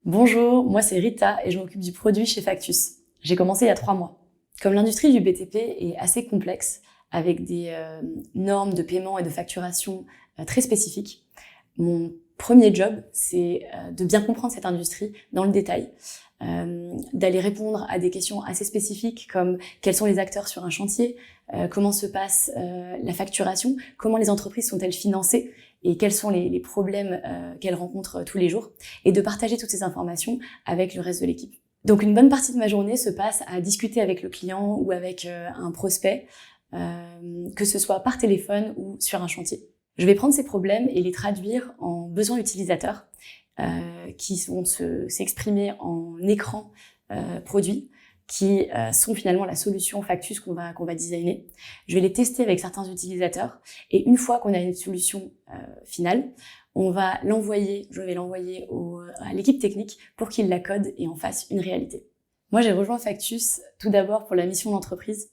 Bonjour, moi c'est Rita et je m'occupe du produit chez Factus. J'ai commencé il y a 3 mois. Comme l'industrie du BTP est assez complexe, avec des normes de paiement et de facturation très spécifiques, mon premier job, c'est de bien comprendre cette industrie dans le détail, d'aller répondre à des questions assez spécifiques comme quels sont les acteurs sur un chantier, comment se passe la facturation, comment les entreprises sont-elles financées et quels sont les problèmes qu'elles rencontrent tous les jours, et de partager toutes ces informations avec le reste de l'équipe. Donc une bonne partie de ma journée se passe à discuter avec le client ou avec un prospect, que ce soit par téléphone ou sur un chantier. Je vais prendre ces problèmes et les traduire en besoins utilisateurs qui vont s'exprimer en écran produit, qui sont finalement la solution Factus qu'on va designer. Je vais les tester avec certains utilisateurs et une fois qu'on a une solution finale, je vais l'envoyer à l'équipe technique pour qu'ils la codent et en fassent une réalité. Moi, j'ai rejoint Factus tout d'abord pour la mission d'entreprise.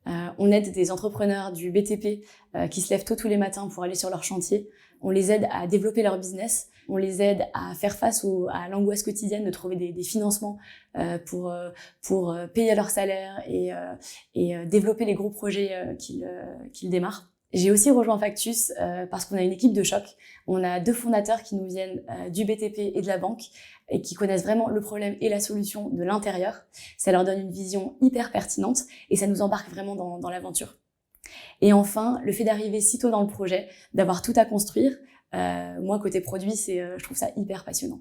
On aide des entrepreneurs du BTP qui se lèvent tôt tous les matins pour aller sur leur chantier. On les aide à développer leur business. On les aide à faire face à l'angoisse quotidienne de trouver des financements pour payer leur salaire et développer les gros projets qu'ils démarrent. J'ai aussi rejoint Factus parce qu'on a une équipe de choc. On a 2 fondateurs qui nous viennent du BTP et de la banque et qui connaissent vraiment le problème et la solution de l'intérieur. Ça leur donne une vision hyper pertinente et ça nous embarque vraiment dans l'aventure. Et enfin, le fait d'arriver si tôt dans le projet, d'avoir tout à construire, moi côté produit, je trouve ça hyper passionnant.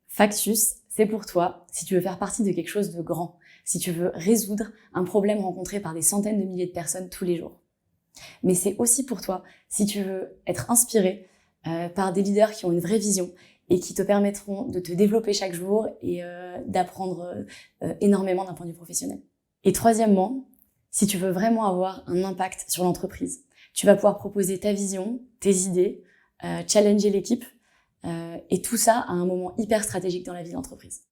Factus, c'est pour toi si tu veux faire partie de quelque chose de grand, si tu veux résoudre un problème rencontré par des centaines de milliers de personnes tous les jours. Mais c'est aussi pour toi si tu veux être inspiré par des leaders qui ont une vraie vision et qui te permettront de te développer chaque jour et d'apprendre énormément d'un point de vue professionnel. Et troisièmement, si tu veux vraiment avoir un impact sur l'entreprise, tu vas pouvoir proposer ta vision, tes idées, challenger l'équipe et tout ça à un moment hyper stratégique dans la vie d'entreprise.